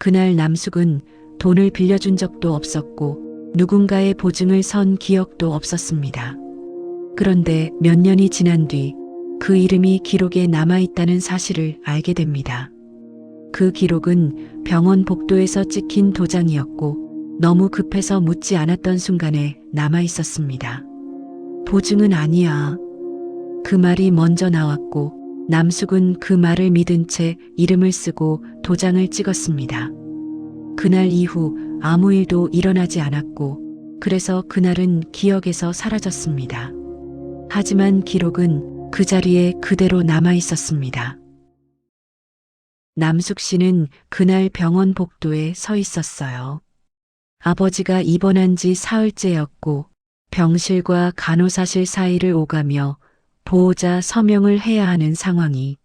그날 남숙은 돈을 빌려준 적도 없었고 누군가의 보증을 선 기억도 없었습니다. 그런데 몇 년이 지난 뒤 그 이름이 기록에 남아있다는 사실을 알게 됩니다. 그 기록은 병원 복도에서 찍힌 도장이었고 너무 급해서 묻지 않았던 순간에 남아있었습니다. 보증은 아니야. 그 말이 먼저 나왔고 남숙은 그 말을 믿은 채 이름을 쓰고 도장을 찍었습니다. 그날 이후 아무 일도 일어나지 않았고 그래서 그날은 기억에서 사라졌습니다. 하지만 기록은 그 자리에 그대로 남아 있었습니다. 남숙 씨는 그날 병원 복도에 서 있었어요. 아버지가 입원한 지 사흘째였고 병실과 간호사실 사이를 오가며 보호자 서명을 해야 하는 상황이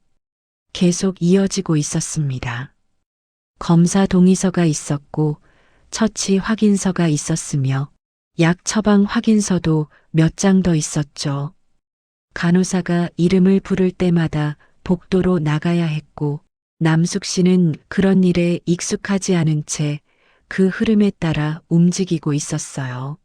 계속 이어지고 있었습니다. 검사 동의서가 있었고 처치 확인서가 있었으며 약 처방 확인서도 몇 장 더 있었죠. 간호사가 이름을 부를 때마다 복도로 나가야 했고 남숙 씨는 그런 일에 익숙하지 않은 채 그 흐름에 따라 움직이고 있었어요.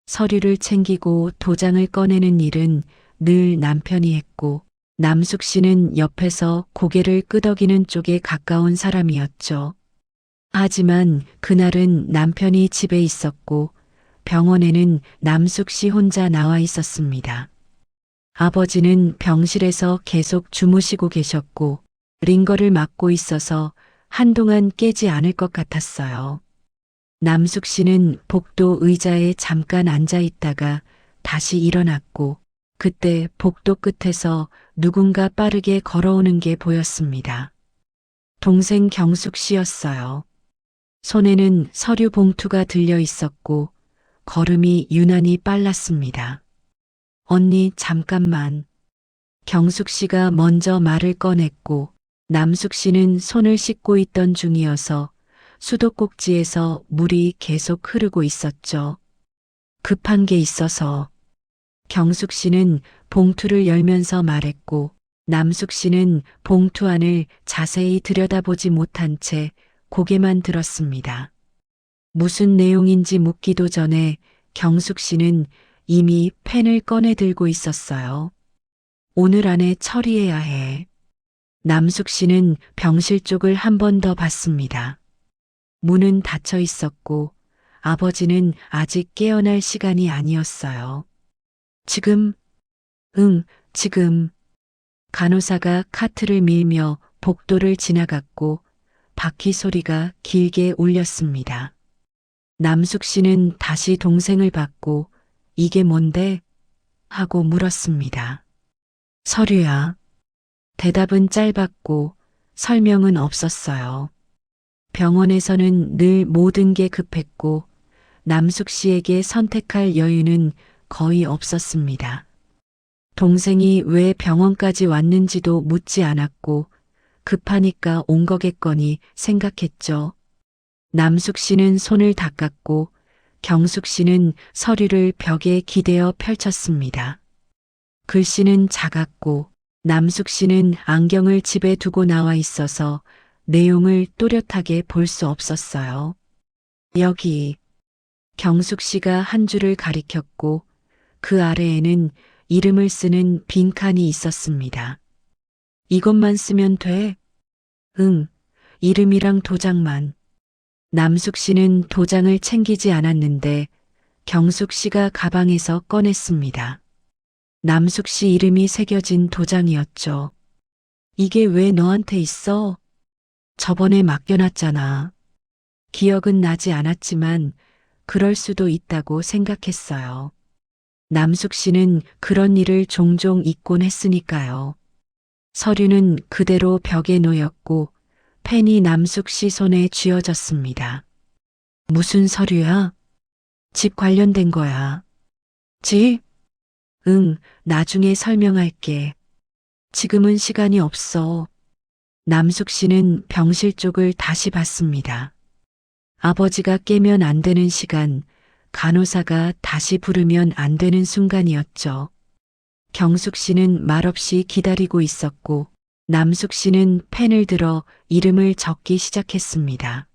서류를 챙기고 도장을 꺼내는 일은 늘 남편이 했고 남숙 씨는 옆에서 고개를 끄덕이는 쪽에 가까운 사람이었죠. 하지만 그날은 남편이 집에 있었고 병원에는 남숙 씨 혼자 나와 있었습니다. 아버지는 병실에서 계속 주무시고 계셨고 링거를 맞고 있어서 한동안 깨지 않을 것 같았어요. 남숙 씨는 복도 의자에 잠깐 앉아 있다가 다시 일어났고 그때 복도 끝에서 누군가 빠르게 걸어오는 게 보였습니다. 동생 경숙 씨였어요. 손에는 서류 봉투가 들려 있었고 걸음이 유난히 빨랐습니다. 언니 잠깐만. 경숙 씨가 먼저 말을 꺼냈고 남숙 씨는 손을 씻고 있던 중이어서 수도꼭지에서 물이 계속 흐르고 있었죠. 급한 게 있어서. 경숙 씨는 봉투를 열면서 말했고 남숙 씨는 봉투 안을 자세히 들여다보지 못한 채 고개만 들었습니다. 무슨 내용인지 묻기도 전에 경숙 씨는 이미 펜을 꺼내 들고 있었어요. 오늘 안에 처리해야 해. 남숙 씨는 병실 쪽을 한 번 더 봤습니다. 문은 닫혀 있었고 아버지는 아직 깨어날 시간이 아니었어요. 지금? 응, 지금. 간호사가 카트를 밀며 복도를 지나갔고 바퀴 소리가 길게 울렸습니다. 남숙 씨는 다시 동생을 봤고 이게 뭔데? 하고 물었습니다. 서류야. 대답은 짧았고 설명은 없었어요. 병원에서는 늘 모든 게 급했고 남숙 씨에게 선택할 여유는 거의 없었습니다. 동생이 왜 병원까지 왔는지도 묻지 않았고 급하니까 온 거겠거니 생각했죠. 남숙 씨는 손을 닦았고 경숙 씨는 서류를 벽에 기대어 펼쳤습니다. 글씨는 작았고 남숙 씨는 안경을 집에 두고 나와 있어서 내용을 또렷하게 볼 수 없었어요. 여기. 경숙 씨가 한 줄을 가리켰고 그 아래에는 이름을 쓰는 빈칸이 있었습니다. 이것만 쓰면 돼? 응, 이름이랑 도장만. 남숙 씨는 도장을 챙기지 않았는데 경숙 씨가 가방에서 꺼냈습니다. 남숙 씨 이름이 새겨진 도장이었죠. 이게 왜 너한테 있어? 저번에 맡겨놨잖아. 기억은 나지 않았지만 그럴 수도 있다고 생각했어요. 남숙 씨는 그런 일을 종종 있곤 했으니까요. 서류는 그대로 벽에 놓였고 펜이 남숙 씨 손에 쥐어졌습니다. 무슨 서류야? 집 관련된 거야. 집? 응, 나중에 설명할게. 지금은 시간이 없어. 남숙 씨는 병실 쪽을 다시 봤습니다. 아버지가 깨면 안 되는 시간, 간호사가 다시 부르면 안 되는 순간이었죠. 경숙 씨는 말없이 기다리고 있었고 남숙 씨는 펜을 들어 이름을 적기 시작했습니다.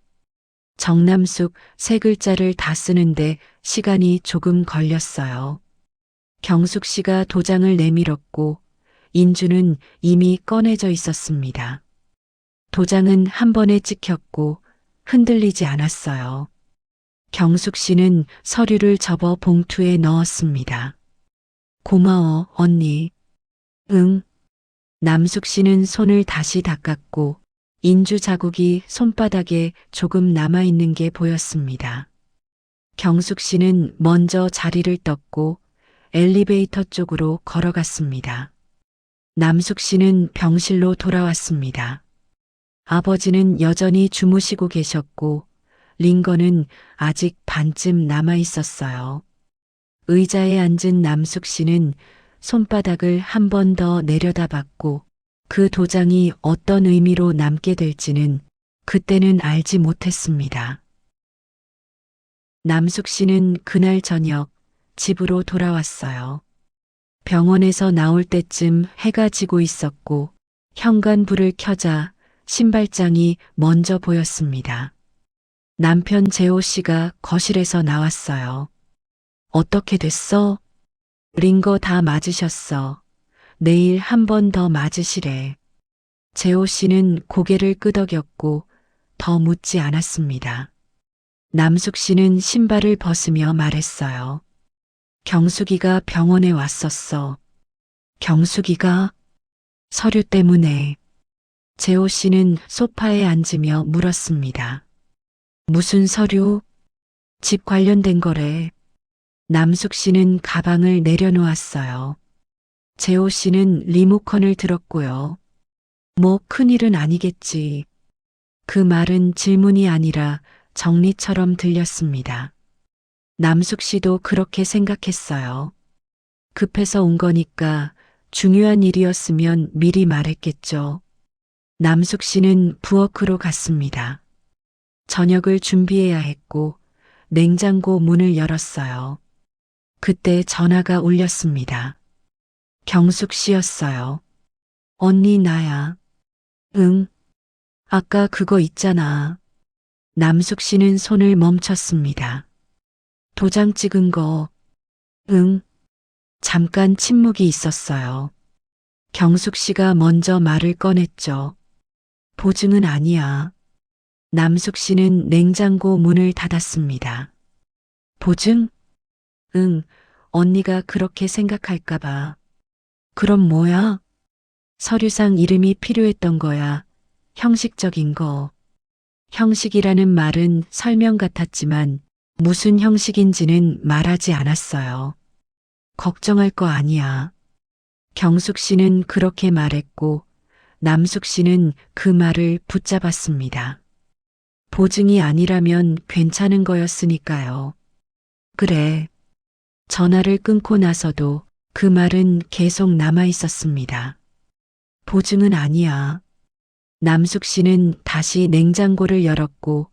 정남숙 세 글자를 다 쓰는데 시간이 조금 걸렸어요. 경숙 씨가 도장을 내밀었고 인주는 이미 꺼내져 있었습니다. 도장은 한 번에 찍혔고 흔들리지 않았어요. 경숙 씨는 서류를 접어 봉투에 넣었습니다. 고마워, 언니. 응. 남숙 씨는 손을 다시 닦았고 인주 자국이 손바닥에 조금 남아있는 게 보였습니다. 경숙 씨는 먼저 자리를 떴고 엘리베이터 쪽으로 걸어갔습니다. 남숙 씨는 병실로 돌아왔습니다. 아버지는 여전히 주무시고 계셨고 링거는 아직 반쯤 남아 있었어요. 의자에 앉은 남숙 씨는 손바닥을 한 번 더 내려다봤고 그 도장이 어떤 의미로 남게 될지는 그때는 알지 못했습니다. 남숙 씨는 그날 저녁 집으로 돌아왔어요. 병원에서 나올 때쯤 해가 지고 있었고 현관불을 켜자 신발장이 먼저 보였습니다. 남편 재호 씨가 거실에서 나왔어요. 어떻게 됐어? 링거 다 맞으셨어. 내일 한 번 더 맞으시래. 재호 씨는 고개를 끄덕였고 더 묻지 않았습니다. 남숙 씨는 신발을 벗으며 말했어요. 경숙이가 병원에 왔었어. 경숙이가? 서류 때문에. 재호 씨는 소파에 앉으며 물었습니다. 무슨 서류? 집 관련된 거래. 남숙 씨는 가방을 내려놓았어요. 재호 씨는 리모컨을 들었고요. 뭐 큰일은 아니겠지. 그 말은 질문이 아니라 정리처럼 들렸습니다. 남숙 씨도 그렇게 생각했어요. 급해서 온 거니까 중요한 일이었으면 미리 말했겠죠. 남숙 씨는 부엌으로 갔습니다. 저녁을 준비해야 했고 냉장고 문을 열었어요. 그때 전화가 울렸습니다. 경숙 씨였어요. 언니 나야. 응. 아까 그거 있잖아. 남숙 씨는 손을 멈췄습니다. 도장 찍은 거. 응. 잠깐 침묵이 있었어요. 경숙 씨가 먼저 말을 꺼냈죠. 보증은 아니야. 남숙 씨는 냉장고 문을 닫았습니다. 보증? 응, 언니가 그렇게 생각할까봐. 그럼 뭐야? 서류상 이름이 필요했던 거야. 형식적인 거. 형식이라는 말은 설명 같았지만 무슨 형식인지는 말하지 않았어요. 걱정할 거 아니야. 경숙 씨는 그렇게 말했고 남숙 씨는 그 말을 붙잡았습니다. 보증이 아니라면 괜찮은 거였으니까요. 그래. 전화를 끊고 나서도 그 말은 계속 남아 있었습니다. 보증은 아니야. 남숙 씨는 다시 냉장고를 열었고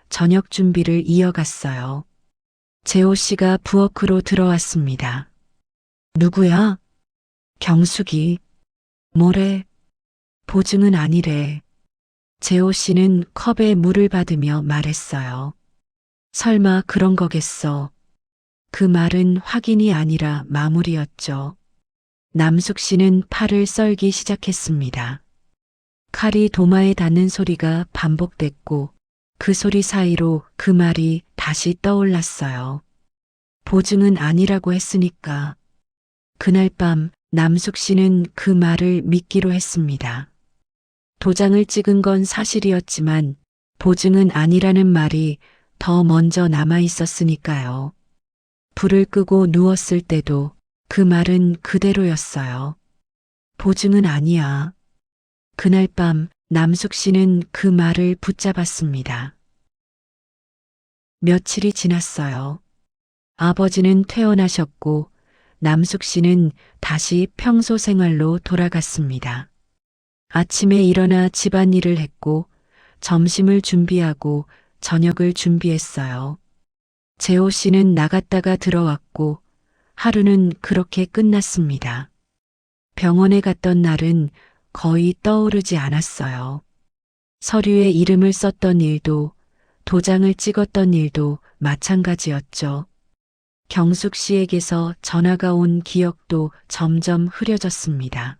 저녁 준비를 이어갔어요. 재호 씨가 부엌으로 들어왔습니다. 누구야? 경숙이. 뭐래? 보증은 아니래. 재호 씨는 컵에 물을 받으며 말했어요. 설마 그런 거겠어. 그 말은 확인이 아니라 마무리였죠. 남숙 씨는 팔을 썰기 시작했습니다. 칼이 도마에 닿는 소리가 반복됐고 그 소리 사이로 그 말이 다시 떠올랐어요. 보증은 아니라고 했으니까. 그날 밤 남숙 씨는 그 말을 믿기로 했습니다. 도장을 찍은 건 사실이었지만 보증은 아니라는 말이 더 먼저 남아 있었으니까요. 불을 끄고 누웠을 때도 그 말은 그대로였어요. 보증은 아니야. 그날 밤 남숙 씨는 그 말을 붙잡았습니다. 며칠이 지났어요. 아버지는 퇴원하셨고 남숙 씨는 다시 평소 생활로 돌아갔습니다. 아침에 일어나 집안일을 했고 점심을 준비하고 저녁을 준비했어요. 재호 씨는 나갔다가 들어왔고 하루는 그렇게 끝났습니다. 병원에 갔던 날은 거의 떠오르지 않았어요. 서류에 이름을 썼던 일도 도장을 찍었던 일도 마찬가지였죠. 경숙 씨에게서 전화가 온 기억도 점점 흐려졌습니다.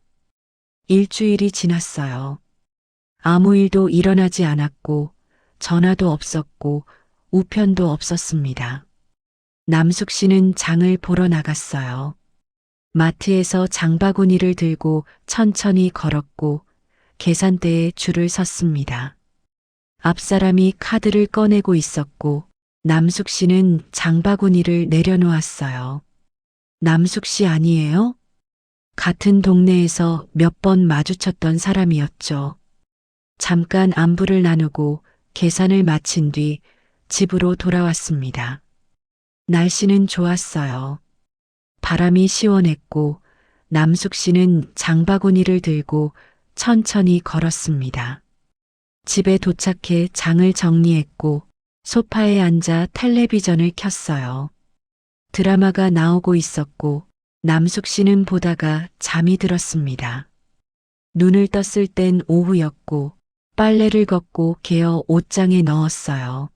일주일이 지났어요. 아무 일도 일어나지 않았고 전화도 없었고 우편도 없었습니다. 남숙 씨는 장을 보러 나갔어요. 마트에서 장바구니를 들고 천천히 걸었고 계산대에 줄을 섰습니다. 앞사람이 카드를 꺼내고 있었고 남숙 씨는 장바구니를 내려놓았어요. 남숙 씨 아니에요? 같은 동네에서 몇 번 마주쳤던 사람이었죠. 잠깐 안부를 나누고 계산을 마친 뒤 집으로 돌아왔습니다. 날씨는 좋았어요. 바람이 시원했고 남숙 씨는 장바구니를 들고 천천히 걸었습니다. 집에 도착해 장을 정리했고 소파에 앉아 텔레비전을 켰어요. 드라마가 나오고 있었고 남숙 씨는 보다가 잠이 들었습니다. 눈을 떴을 땐 오후였고 빨래를 걷고 개어 옷장에 넣었어요.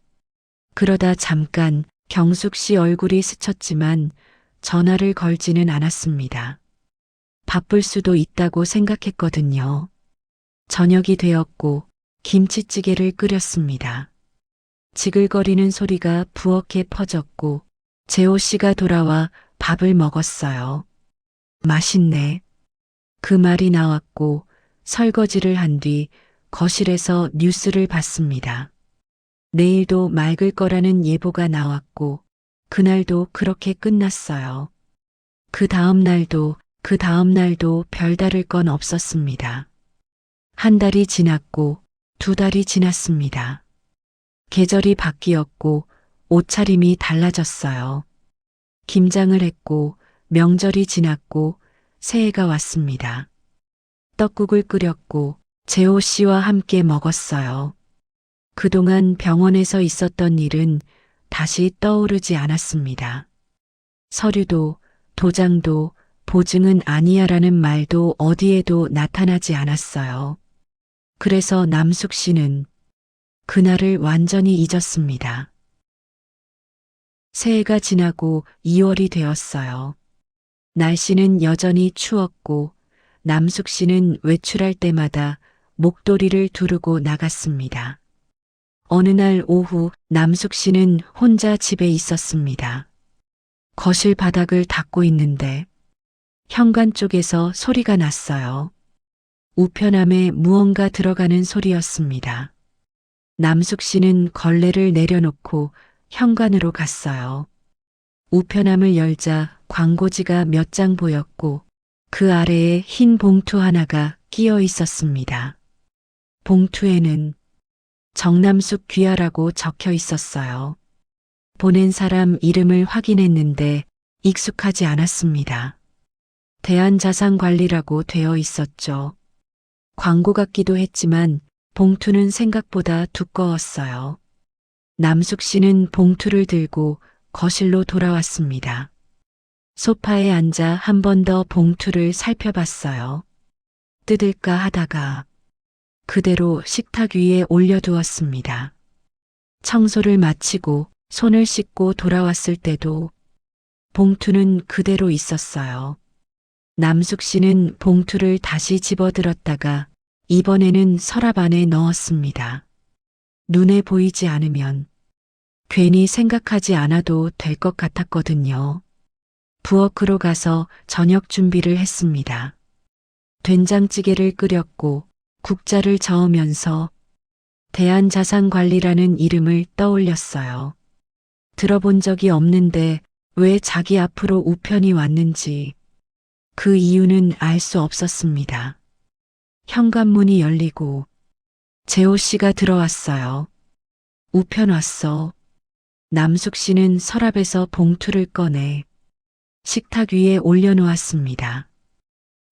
그러다 잠깐 경숙 씨 얼굴이 스쳤지만 전화를 걸지는 않았습니다. 바쁠 수도 있다고 생각했거든요. 저녁이 되었고 김치찌개를 끓였습니다. 지글거리는 소리가 부엌에 퍼졌고 재호 씨가 돌아와 밥을 먹었어요. 맛있네. 그 말이 나왔고 설거지를 한 뒤 거실에서 뉴스를 봤습니다. 내일도 맑을 거라는 예보가 나왔고 그날도 그렇게 끝났어요. 그 다음 날도 별다를 건 없었습니다. 한 달이 지났고 두 달이 지났습니다. 계절이 바뀌었고 옷차림이 달라졌어요. 김장을 했고 명절이 지났고 새해가 왔습니다. 떡국을 끓였고 재호 씨와 함께 먹었어요. 그동안 병원에서 있었던 일은 다시 떠오르지 않았습니다. 서류도 도장도 보증은 아니야라는 말도 어디에도 나타나지 않았어요. 그래서 남숙 씨는 그날을 완전히 잊었습니다. 새해가 지나고 2월이 되었어요. 날씨는 여전히 추웠고 남숙 씨는 외출할 때마다 목도리를 두르고 나갔습니다. 어느 날 오후 남숙 씨는 혼자 집에 있었습니다. 거실 바닥을 닦고 있는데 현관 쪽에서 소리가 났어요. 우편함에 무언가 들어가는 소리였습니다. 남숙 씨는 걸레를 내려놓고 현관으로 갔어요. 우편함을 열자 광고지가 몇 장 보였고 그 아래에 흰 봉투 하나가 끼어 있었습니다. 봉투에는 정남숙 귀하라고 적혀 있었어요. 보낸 사람 이름을 확인했는데 익숙하지 않았습니다. 대한자산관리라고 되어 있었죠. 광고 같기도 했지만 봉투는 생각보다 두꺼웠어요. 남숙 씨는 봉투를 들고 거실로 돌아왔습니다. 소파에 앉아 한 번 더 봉투를 살펴봤어요. 뜯을까 하다가 그대로 식탁 위에 올려두었습니다. 청소를 마치고 손을 씻고 돌아왔을 때도 봉투는 그대로 있었어요. 남숙 씨는 봉투를 다시 집어들었다가 이번에는 서랍 안에 넣었습니다. 눈에 보이지 않으면 괜히 생각하지 않아도 될 것 같았거든요. 부엌으로 가서 저녁 준비를 했습니다. 된장찌개를 끓였고 국자를 저으면서 대한자산관리라는 이름을 떠올렸어요. 들어본 적이 없는데 왜 자기 앞으로 우편이 왔는지 그 이유는 알 수 없었습니다. 현관문이 열리고 재호 씨가 들어왔어요. 우편 왔어. 남숙 씨는 서랍에서 봉투를 꺼내 식탁 위에 올려놓았습니다.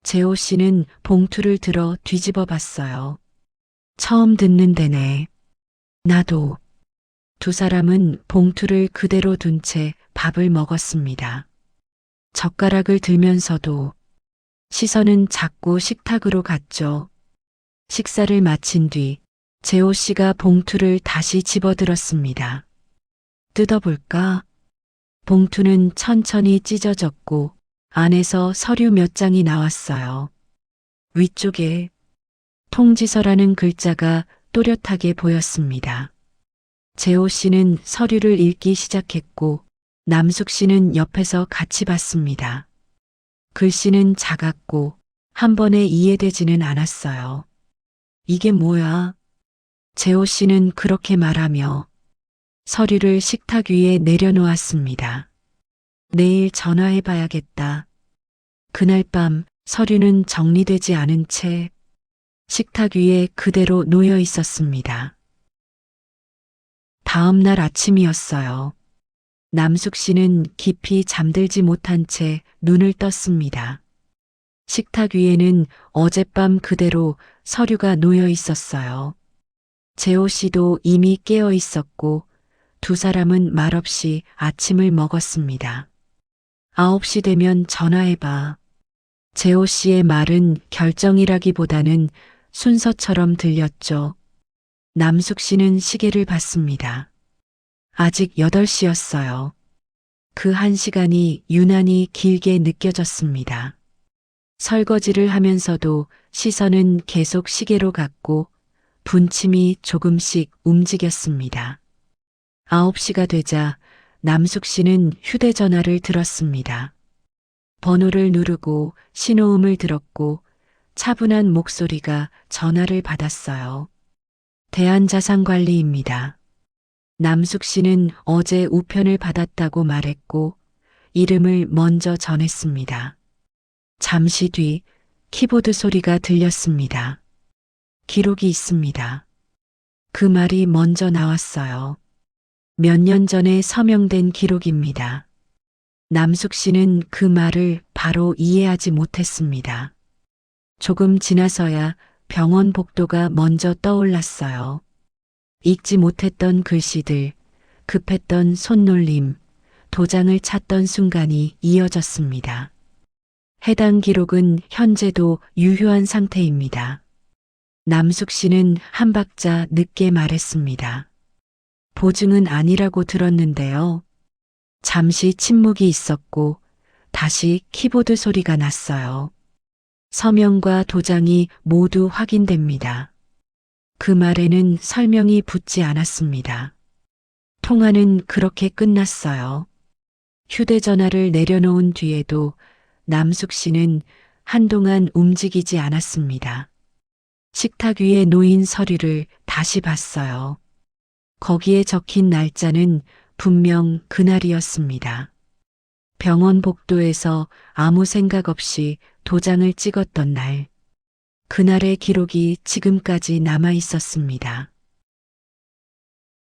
재호 씨는 봉투를 들어 뒤집어 봤어요. 처음 듣는 데네. 나도. 두 사람은 봉투를 그대로 둔 채 밥을 먹었습니다. 젓가락을 들면서도 시선은 자꾸 식탁으로 갔죠. 식사를 마친 뒤 재호 씨가 봉투를 다시 집어들었습니다. 뜯어볼까? 봉투는 천천히 찢어졌고 안에서 서류 몇 장이 나왔어요. 위쪽에 통지서라는 글자가 또렷하게 보였습니다. 재호 씨는 서류를 읽기 시작했고 남숙 씨는 옆에서 같이 봤습니다. 글씨는 작았고 한 번에 이해되지는 않았어요. 이게 뭐야? 재호 씨는 그렇게 말하며 서류를 식탁 위에 내려놓았습니다. 내일 전화해 봐야겠다. 그날 밤 서류는 정리되지 않은 채 식탁 위에 그대로 놓여 있었습니다. 다음 날 아침이었어요. 남숙 씨는 깊이 잠들지 못한 채 눈을 떴습니다. 식탁 위에는 어젯밤 그대로 서류가 놓여 있었어요. 재호 씨도 이미 깨어 있었고 두 사람은 말없이 아침을 먹었습니다. 9시 되면 전화해봐. 재호 씨의 말은 결정이라기보다는 순서처럼 들렸죠. 남숙 씨는 시계를 봤습니다. 아직 8시였어요. 그 한 시간이 유난히 길게 느껴졌습니다. 설거지를 하면서도 시선은 계속 시계로 갔고 분침이 조금씩 움직였습니다. 9시가 되자 남숙 씨는 휴대전화를 들었습니다. 번호를 누르고 신호음을 들었고 차분한 목소리가 전화를 받았어요. 대한자산관리입니다. 남숙 씨는 어제 우편을 받았다고 말했고 이름을 먼저 전했습니다. 잠시 뒤 키보드 소리가 들렸습니다. 기록이 있습니다. 그 말이 먼저 나왔어요. 몇 년 전에 서명된 기록입니다. 남숙 씨는 그 말을 바로 이해하지 못했습니다. 조금 지나서야 병원 복도가 먼저 떠올랐어요. 읽지 못했던 글씨들, 급했던 손놀림, 도장을 찾던 순간이 이어졌습니다. 해당 기록은 현재도 유효한 상태입니다. 남숙 씨는 한 박자 늦게 말했습니다. 보증은 아니라고 들었는데요. 잠시 침묵이 있었고 다시 키보드 소리가 났어요. 서명과 도장이 모두 확인됩니다. 그 말에는 설명이 붙지 않았습니다. 통화는 그렇게 끝났어요. 휴대전화를 내려놓은 뒤에도 남숙 씨는 한동안 움직이지 않았습니다. 식탁 위에 놓인 서류를 다시 봤어요. 거기에 적힌 날짜는 분명 그날이었습니다. 병원 복도에서 아무 생각 없이 도장을 찍었던 날. 그날의 기록이 지금까지 남아 있었습니다.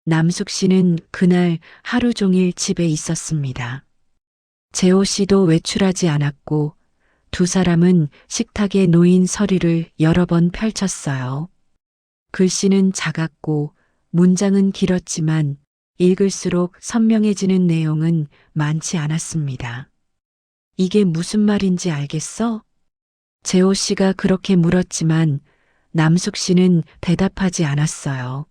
남숙 씨는 그날 하루 종일 집에 있었습니다. 재호 씨도 외출하지 않았고 두 사람은 식탁에 놓인 서류를 여러 번 펼쳤어요. 글씨는 작았고 문장은 길었지만 읽을수록 선명해지는 내용은 많지 않았습니다. 이게 무슨 말인지 알겠어? 재호 씨가 그렇게 물었지만 남숙 씨는 대답하지 않았어요.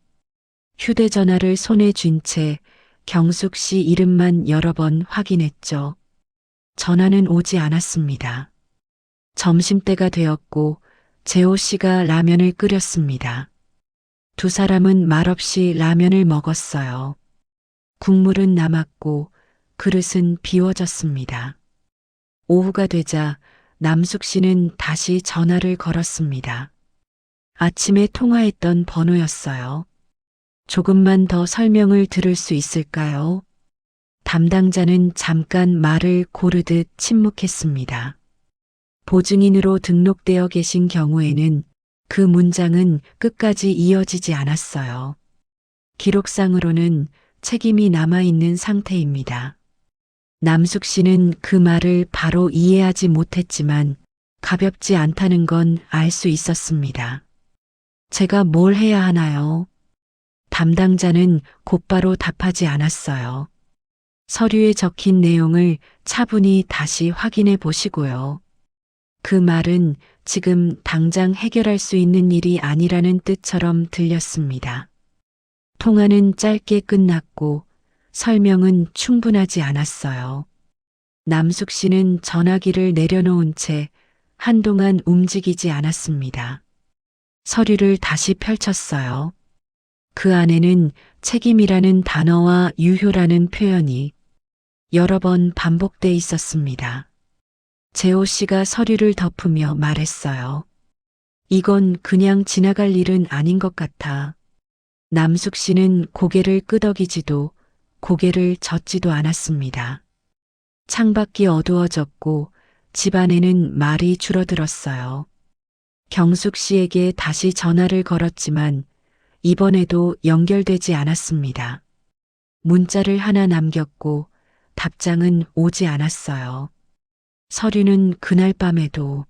휴대전화를 손에 쥔 채 경숙 씨 이름만 여러 번 확인했죠. 전화는 오지 않았습니다. 점심때가 되었고 재호 씨가 라면을 끓였습니다. 두 사람은 말없이 라면을 먹었어요. 국물은 남았고 그릇은 비워졌습니다. 오후가 되자 남숙 씨는 다시 전화를 걸었습니다. 아침에 통화했던 번호였어요. 조금만 더 설명을 들을 수 있을까요? 담당자는 잠깐 말을 고르듯 침묵했습니다. 보증인으로 등록되어 계신 경우에는 그 문장은 끝까지 이어지지 않았어요. 기록상으로는 책임이 남아있는 상태입니다. 남숙 씨는 그 말을 바로 이해하지 못했지만 가볍지 않다는 건 알 수 있었습니다. 제가 뭘 해야 하나요? 담당자는 곧바로 답하지 않았어요. 서류에 적힌 내용을 차분히 다시 확인해 보시고요. 그 말은 지금 당장 해결할 수 있는 일이 아니라는 뜻처럼 들렸습니다. 통화는 짧게 끝났고 설명은 충분하지 않았어요. 남숙 씨는 전화기를 내려놓은 채 한동안 움직이지 않았습니다. 서류를 다시 펼쳤어요. 그 안에는 책임이라는 단어와 유효라는 표현이 여러 번 반복돼 있었습니다. 재호 씨가 서류를 덮으며 말했어요. 이건 그냥 지나갈 일은 아닌 것 같아. 남숙 씨는 고개를 끄덕이지도 고개를 젓지도 않았습니다. 창밖이 어두워졌고 집안에는 말이 줄어들었어요. 경숙 씨에게 다시 전화를 걸었지만 이번에도 연결되지 않았습니다. 문자를 하나 남겼고 답장은 오지 않았어요. 서류는 그날 밤에도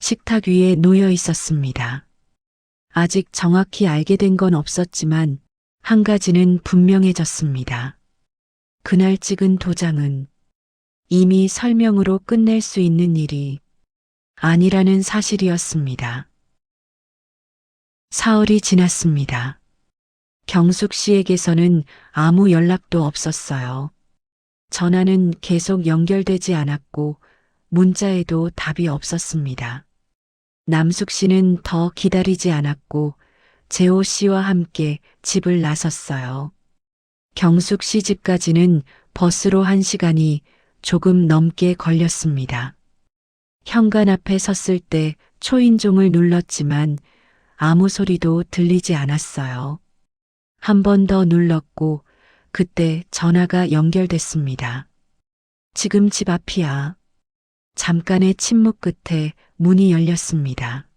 식탁 위에 놓여 있었습니다. 아직 정확히 알게 된 건 없었지만 한 가지는 분명해졌습니다. 그날 찍은 도장은 이미 설명으로 끝낼 수 있는 일이 아니라는 사실이었습니다. 사흘이 지났습니다. 경숙 씨에게서는 아무 연락도 없었어요. 전화는 계속 연결되지 않았고 문자에도 답이 없었습니다. 남숙 씨는 더 기다리지 않았고 재호 씨와 함께 집을 나섰어요. 경숙 씨 집까지는 버스로 1시간이 조금 넘게 걸렸습니다. 현관 앞에 섰을 때 초인종을 눌렀지만 아무 소리도 들리지 않았어요. 한 번 더 눌렀고 그때 전화가 연결됐습니다. 지금 집 앞이야. 잠깐의 침묵 끝에 문이 열렸습니다.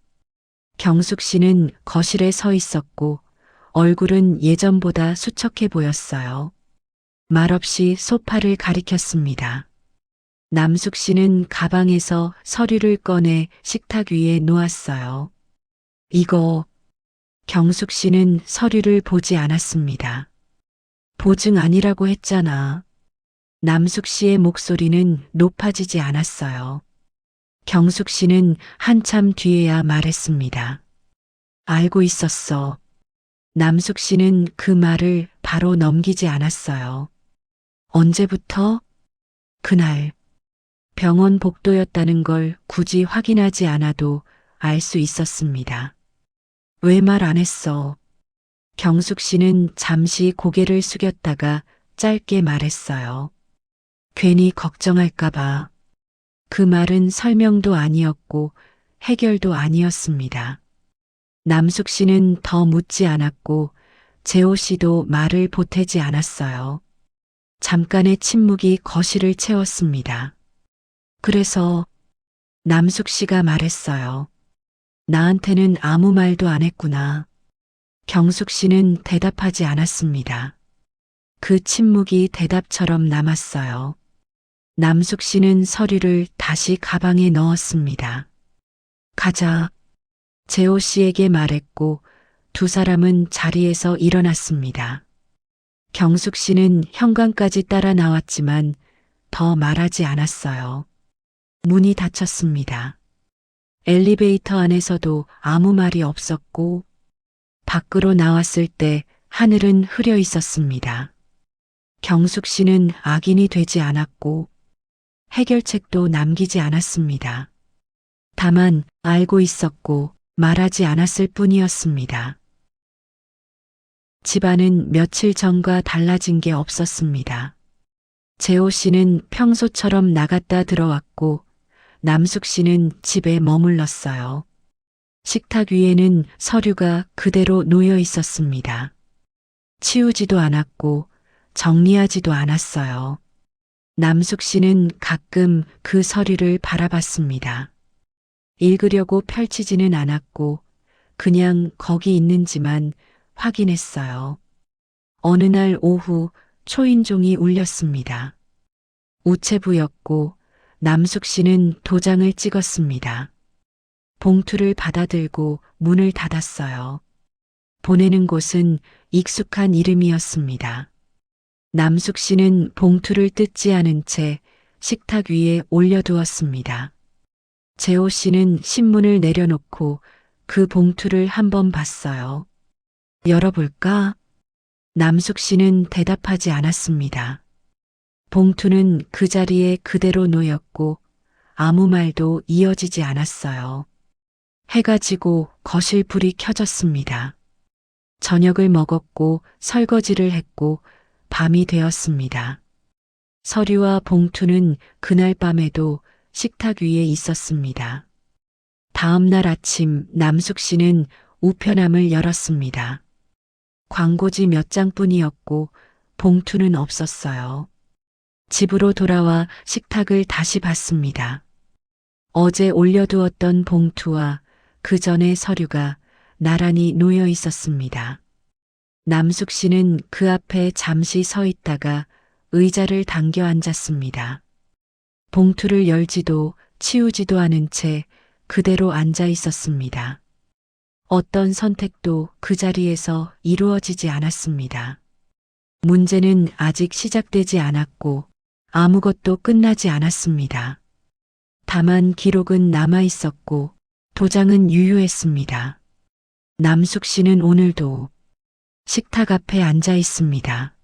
경숙 씨는 거실에 서 있었고 얼굴은 예전보다 수척해 보였어요. 말없이 소파를 가리켰습니다. 남숙 씨는 가방에서 서류를 꺼내 식탁 위에 놓았어요. 이거, 경숙 씨는 서류를 보지 않았습니다. 보증 아니라고 했잖아. 남숙 씨의 목소리는 높아지지 않았어요. 경숙 씨는 한참 뒤에야 말했습니다. 알고 있었어. 남숙 씨는 그 말을 바로 넘기지 않았어요. 언제부터? 그날. 병원 복도였다는 걸 굳이 확인하지 않아도 알 수 있었습니다. 왜 말 안 했어? 경숙 씨는 잠시 고개를 숙였다가 짧게 말했어요. 괜히 걱정할까봐. 그 말은 설명도 아니었고 해결도 아니었습니다. 남숙 씨는 더 묻지 않았고 재호 씨도 말을 보태지 않았어요. 잠깐의 침묵이 거실을 채웠습니다. 그래서 남숙 씨가 말했어요. 나한테는 아무 말도 안 했구나. 경숙 씨는 대답하지 않았습니다. 그 침묵이 대답처럼 남았어요. 남숙 씨는 서류를 다시 가방에 넣었습니다. 가자. 재호 씨에게 말했고 두 사람은 자리에서 일어났습니다. 경숙 씨는 현관까지 따라 나왔지만 더 말하지 않았어요. 문이 닫혔습니다. 엘리베이터 안에서도 아무 말이 없었고 밖으로 나왔을 때 하늘은 흐려 있었습니다. 경숙 씨는 악인이 되지 않았고 해결책도 남기지 않았습니다. 다만 알고 있었고 말하지 않았을 뿐이었습니다. 집안은 며칠 전과 달라진 게 없었습니다. 재호 씨는 평소처럼 나갔다 들어왔고 남숙 씨는 집에 머물렀어요. 식탁 위에는 서류가 그대로 놓여 있었습니다. 치우지도 않았고 정리하지도 않았어요. 남숙 씨는 가끔 그 서류를 바라봤습니다. 읽으려고 펼치지는 않았고 그냥 거기 있는지만 확인했어요. 어느 날 오후 초인종이 울렸습니다. 우체부였고 남숙 씨는 도장을 찍었습니다. 봉투를 받아들고 문을 닫았어요. 보내는 곳은 익숙한 이름이었습니다. 남숙 씨는 봉투를 뜯지 않은 채 식탁 위에 올려두었습니다. 재호 씨는 신문을 내려놓고 그 봉투를 한번 봤어요. 열어볼까? 남숙 씨는 대답하지 않았습니다. 봉투는 그 자리에 그대로 놓였고 아무 말도 이어지지 않았어요. 해가 지고 거실 불이 켜졌습니다. 저녁을 먹었고 설거지를 했고 밤이 되었습니다. 서류와 봉투는 그날 밤에도 식탁 위에 있었습니다. 다음 날 아침 남숙 씨는 우편함을 열었습니다. 광고지 몇 장뿐이었고 봉투는 없었어요. 집으로 돌아와 식탁을 다시 봤습니다. 어제 올려두었던 봉투와 그 전의 서류가 나란히 놓여 있었습니다. 남숙 씨는 그 앞에 잠시 서 있다가 의자를 당겨 앉았습니다. 봉투를 열지도 치우지도 않은 채 그대로 앉아 있었습니다. 어떤 선택도 그 자리에서 이루어지지 않았습니다. 문제는 아직 시작되지 않았고 아무것도 끝나지 않았습니다. 다만 기록은 남아 있었고 도장은 유효했습니다. 남숙 씨는 오늘도 식탁 앞에 앉아 있습니다.